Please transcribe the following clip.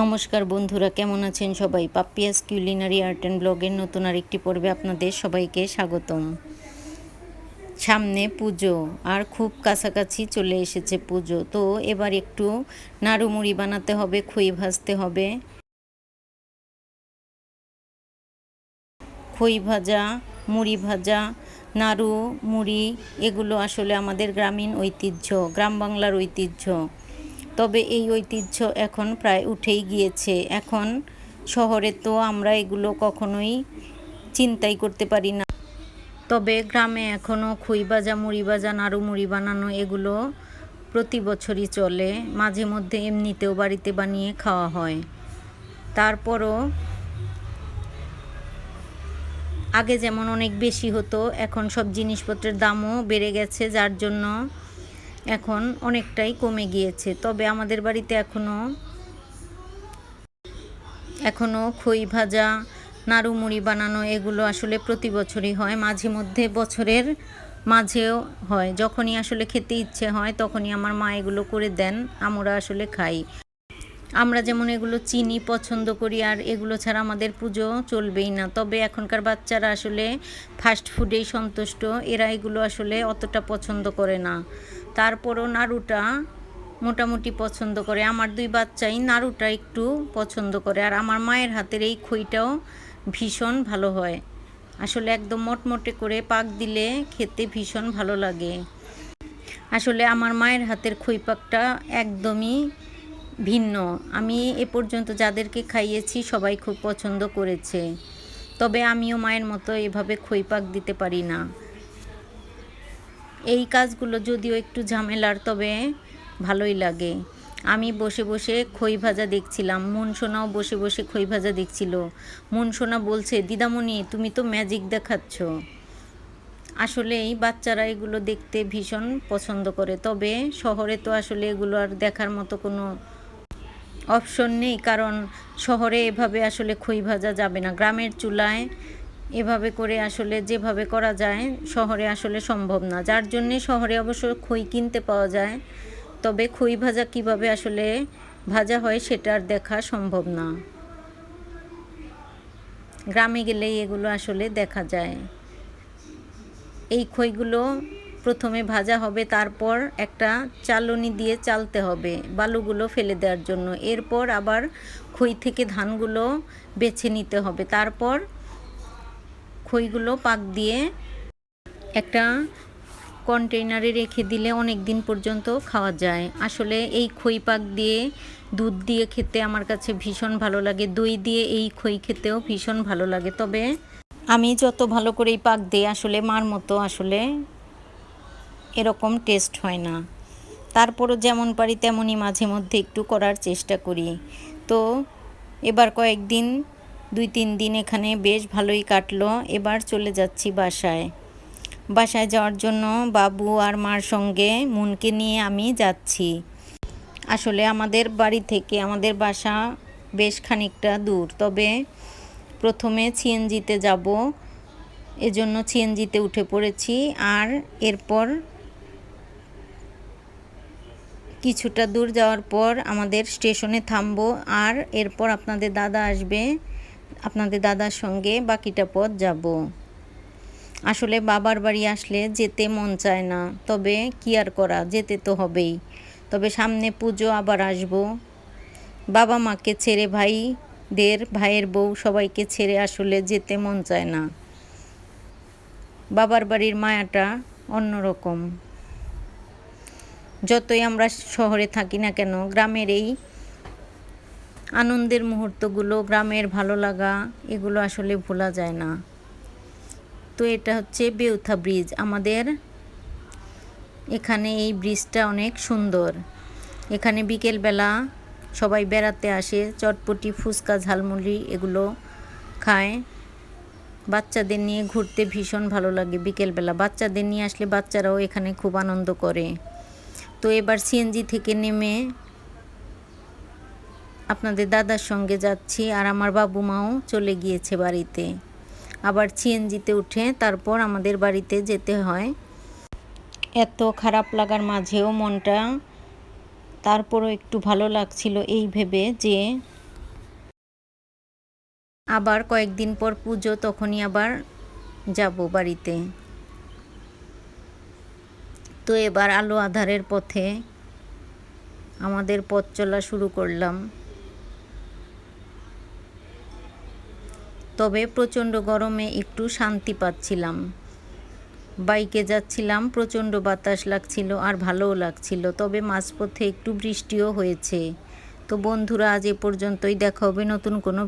নমস্কার বন্ধুরা, কেমন আছেন সবাই? পাপিয়াস কুলিনারি আর্ট অ্যান্ড ব্লগের নতুন আরেকটি পর্বে আপনাদের সবাইকে স্বাগতম। সামনে পুজো আর খুব কাছাকাছি চলে এসেছে পুজো, তো এবার একটু নাড়ু মুড়ি বানাতে হবে, খই ভাজতে হবে। খই ভাজা, মুড়ি ভাজা, নাড়ু মুড়ি এগুলো আসলে আমাদের গ্রামীণ ঐতিহ্য, গ্রাম বাংলার ঐতিহ্য। তবে এই ঐতিহ্য এখন প্রায় উঠেই গিয়েছে। এখন শহরে তো আমরা এগুলো কখনোই চিন্তাই করতে পারি না। তবে গ্রামে এখনও খই ভাজা, মুড়ি ভাজা, নাড়ু মুড়ি বানানো এগুলো প্রতি বছরই চলে। মাঝে মধ্যে এমনিতেও বাড়িতে বানিয়ে খাওয়া হয়। তারপরও আগে যেমন অনেক বেশি হতো, এখন সব জিনিসপত্রের দামও বেড়ে গেছে, যার জন্য এখন অনেকটাই কমে গিয়েছে। তবে আমাদের বাড়িতে এখনও খই ভাজা, নাড়ু মুড়ি বানানো এগুলো আসলে প্রতি বছরই হয়। মাঝে মধ্যে বছরের মাঝেও হয়, যখনই আসলে খেতে ইচ্ছে হয় তখনই আমার মা এগুলো করে দেন, আমরা আসলে খাই। আমরা যেমন এগুলো চিনি, পছন্দ করি, আর এগুলো ছাড়া আমাদের পুজো চলবেই না। তবে এখনকার বাচ্চারা আসলে ফাস্ট ফুডেই সন্তুষ্ট, এরা এগুলো আসলে অতটা পছন্দ করে না। তারপরও নাড়ুটা মোটামুটি পছন্দ করে। আমার দুই বাচ্চাই নাড়ুটা একটু পছন্দ করে, আর আমার মায়ের হাতের এই খইটাও ভীষণ ভালো হয়। আসলে একদম মটমটে করে পাক দিলে খেতে ভীষণ ভালো লাগে। আসলে আমার মায়ের হাতের খই পাকটা একদমই ভিন্ন। আমি এ পর্যন্ত যাদেরকে খাইয়েছি সবাই খুব পছন্দ করেছে। তবে আমিও মায়ের মতো এভাবে খই পাক দিতে পারি না। এই কাজগুলো যদিও একটু ঝামেলার, তবে ভালোই লাগে। আমি বসে বসে খই ভাজা দেখছিলাম, মুনসোনাও বসে বসে খই ভাজা দেখছিল। মুনসোনা বলছে, দিদামণি তুমি তো ম্যাজিক দেখাচ্ছ। আসলে এই বাচ্চারা এগুলো দেখতে ভীষণ পছন্দ করে। তবে শহরে তো আসলে এগুলো আর দেখার মতো কোনো অপশন নেই, কারণ শহরে এভাবে আসলে খই ভাজা যাবে না। গ্রামের চুলায় এভাবে করে আসলে যেভাবে করা যায় শহরে আসলে সম্ভব না, যার জন্যে শহরে অবশ্য খই কিনতে পাওয়া যায়। তবে খই ভাজা কিভাবে আসলে ভাজা হয় সেটা আর দেখা সম্ভব না। গ্রামে গেলেই এগুলো আসলে দেখা যায়। এই খইগুলো প্রথমে ভাজা হবে, তারপর একটা চালনি দিয়ে চালতে হবে বালুগুলো ফেলে দেওয়ার জন্য। এরপর আবার খই থেকে ধানগুলো বেছে নিতে হবে। তারপর খইগুলো পাক দিয়ে একটা কন্টেইনারে রেখে দিলে অনেক দিন পর্যন্ত খাওয়া যায়। আসলে এই খই পাক দিয়ে দুধ দিয়ে খেতে আমার কাছে ভীষণ ভালো লাগে, দই দিয়ে এই খই খেতেও ভীষণ ভালো লাগে। তবে আমি যত ভালো করেই পাক দিই আসলে মার মতো আসলে এরকম টেস্ট হয় না। তারপরও যেমন পারি তেমনই মাঝে মধ্যে একটু করার চেষ্টা করি। তো এবার কয়েকদিন 2-3 দিন এখানে বেশ ভালোই কাটলো। এবার চলে যাচ্ছি বাসায় যাওয়ার জন্য বাবু আর মার সঙ্গে মুনকে নিয়ে আমি যাচ্ছি। আসলে আমাদের বাড়ি থেকে আমাদের বাসা বেশ খানিকটা দূর। তবে প্রথমে সিএনজিতে যাব, এজন্য সিএনজিতে উঠে পড়েছি। আর এরপর কিছুটা দূর যাওয়ার পর আমাদের স্টেশনে থামবো, আর এরপর আপনাদের দাদা আসবে, আপনাদের দাদার সঙ্গে বাকিটা পথ যাব। আসলে বাবার বাড়ি আসলে যেতে মন চায় না, তবে কি আর করা, যেতে তো হবেই। তবে সামনে পুজো, আবার আসবো। বাবা মাকে ছেড়ে, ভাইয়ের বউ সবাইকে ছেড়ে আসলে যেতে মন চায় না। বাবার বাড়ির মায়াটা অন্যরকম। যতই আমরা শহরে থাকি না কেন, গ্রামের এই আনন্দের মুহূর্তগুলো, গ্রামের ভালো লাগা এগুলো আসলে ভোলা যায় না। তো এটা হচ্ছে বেউথা ব্রিজ। আমাদের এখানে এই ব্রিজটা অনেক সুন্দর। এখানে বিকেলবেলা সবাই বেড়াতে আসে, চটপটি, ফুচকা, ঝালমুড়ি এগুলো খায়। বাচ্চাদের নিয়ে ঘুরতে ভীষণ ভালো লাগে বিকেলবেলা। বাচ্চাদের নিয়ে আসলে বাচ্চারাও এখানে খুব আনন্দ করে। তো এবার সিএনজি থেকে নেমে আপনাদের দাদার সঙ্গে যাচ্ছি, আর আমার বাবু মাও চলে গিয়েছে বাড়িতে। আবার সিএনজিতে উঠে তারপর আমাদের বাড়িতে যেতে হয়। এত খারাপ লাগার মাঝেও মনটা তারপরও একটু ভালো লাগছিল এই ভেবে যে আবার কয়েকদিন পর পুজো, তখনই আবার যাব বাড়িতে। তো এবার আলো আঁধারের পথে আমাদের পথ চলা শুরু করলাম। তবে প্রচণ্ড গরমে একটু শান্তি পাচ্ছিলাম। বাইকে যাচ্ছিলাম, প্রচণ্ড বাতাস লাগছিল আর ভালোও লাগছিল। তবে মাঝপথে একটু বৃষ্টিও হয়েছে। তো বন্ধুরা, আজ এ পর্যন্তই। দেখা হবে নতুন কোনো